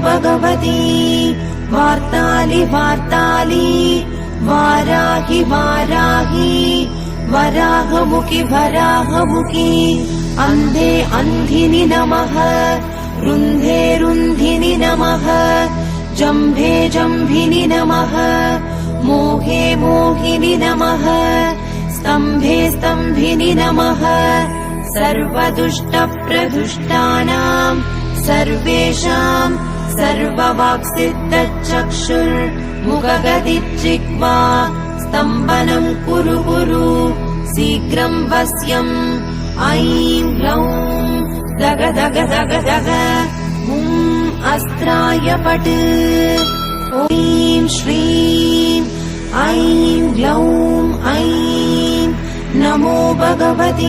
भगवती वार्तालि वार्तालि वाराहि वाराहि वराहमुखि वराहमुखि अन्धे अन्धिनि नमः रुन्धे रुन्धिनि नमः जम्भे जम्भिनि नमः मोहे मोहिनि नमः स्तम्भे स्तम्भिनि नमः सर्वदुष्टप्रदुष्टानां सर्वेषां सर्ववाक्सिद्धचक्षुर्मुखगदिजिह्वा स्तम्भनं कुरु कुरु शीघ्रं वश्यम् ऐं ग्लौं दग दग दग दग अस्त्राय पट् ॐ श्रीं ऐं ग्लौं ऐं नमो भगवति।